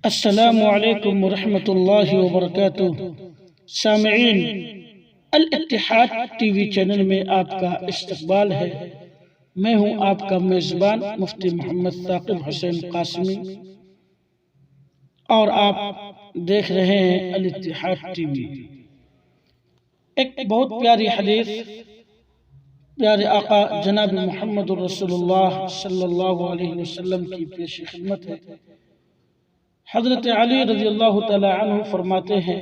السلام علیکم ورحمۃ اللہ وبرکاتہ۔ سامعین، الاتحاد ٹی وی چینل میں آپ کا استقبال ہے۔ میں ہوں آپ کا میزبان مفتی محمد ثاقب حسین قاسمی، اور آپ دیکھ رہے ہیں الاتحاد ٹی وی۔ ایک بہت پیاری حدیث پیارے آقا جناب محمد رسول اللہ صلی اللہ علیہ وسلم کی پیش خدمت ہے۔ حضرت علی رضی اللہ تعالی عنہ فرماتے ہیں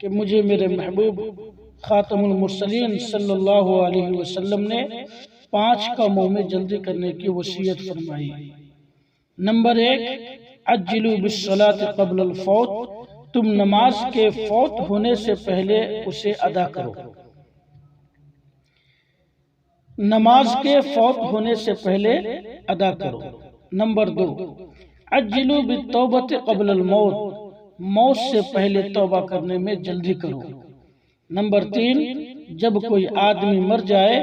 کہ مجھے میرے محبوب خاتم المرسلین صلی اللہ علیہ وسلم نے 5 کاموں میں جلدی کرنے کی وصیت فرمائی۔ نمبر 1، عجلوا بالصلاة قبل الفوت، تم نماز کے فوت ہونے سے پہلے اسے ادا کرو۔ نماز کے فوت ہونے سے پہلے ادا کرو۔ نمبر 2، عجلوا بالتوبۃ قبل الموت، موت سے پہلے توبہ کرنے میں جلدی کرو۔ نمبر 3، جب کوئی آدمی مر جائے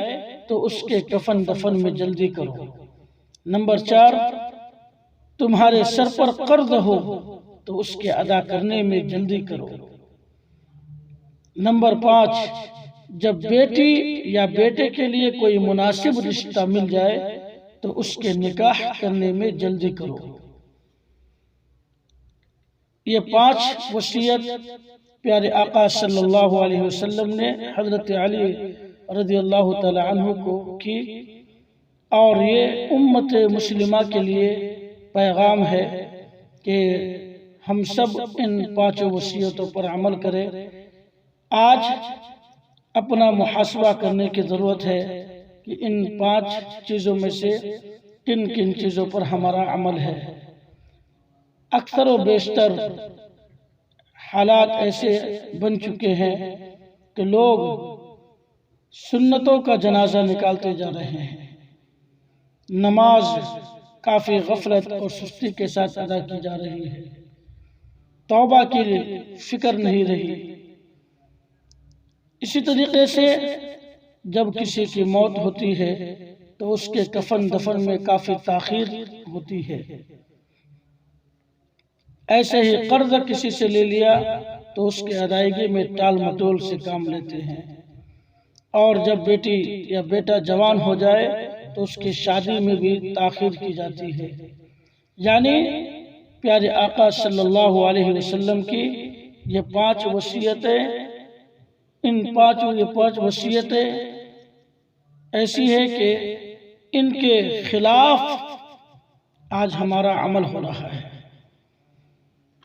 تو اس کے کفن دفن میں جلدی کرو۔ نمبر 4، تمہارے سر پر قرض ہو تو اس کے ادا کرنے میں جلدی کرو۔ نمبر 5، جب بیٹی یا بیٹے کے لیے کوئی مناسب رشتہ مل جائے تو اس کے نکاح کرنے میں جلدی کرو۔ یہ 5 وصیت پیارے آقا صلی اللہ علیہ وسلم نے حضرت علی رضی اللہ تعالی عنہ کو کی، اور یہ امت مسلمہ کے لیے پیغام ہے کہ ہم سب ان 5 وصیتوں پر عمل کریں۔ آج اپنا محاسبہ کرنے کی ضرورت ہے کہ ان 5 چیزوں میں سے کن کن چیزوں پر ہمارا عمل ہے۔ اکثر و بیشتر حالات ایسے بن چکے ہیں کہ لوگ سنتوں کا جنازہ نکالتے جا رہے ہیں، نماز کافی غفلت اور سستی کے ساتھ ادا کی جا رہی ہے، توبہ کی فکر نہیں رہی۔ اسی طریقے سے جب کسی کی موت ہوتی ہے تو اس کے کفن دفن میں کافی تاخیر ہوتی ہے۔ ایسے ہی قرض کسی سے لے لیا تو اس کے ادائیگی میں ٹال مٹول سے کام لیتے ہیں، اور جب بیٹی یا بیٹا جوان ہو جائے تو اس کی شادی میں بھی تاخیر کی جاتی ہے۔ یعنی پیارے آقا صلی اللہ علیہ وسلم کی یہ 5 وصیتیں، ان 5 وصیتیں ایسی ہے کہ ان کے خلاف آج ہمارا عمل ہو رہا ہے۔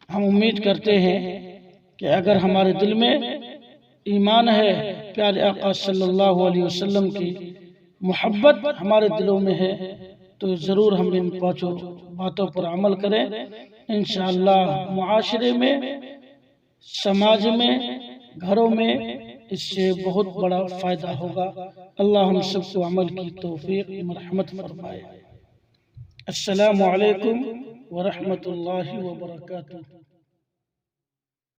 ہم امید کرتے ہیں کہ اگر ہمارے دل میں ایمان ہے، پیارے آقا صلی اللہ علیہ وسلم کی محبت ہمارے دلوں میں ہے، تو ضرور ہم ان 5 باتوں پر عمل کریں۔ انشاءاللہ معاشرے میں، سماج میں، گھروں میں اس سے بہت بڑا فائدہ ہوگا۔ اللہ ہم سب کو عمل کی توفیق مرحمت فرمائے۔ السلام علیکم ورحمۃ اللہ وبرکاتہ۔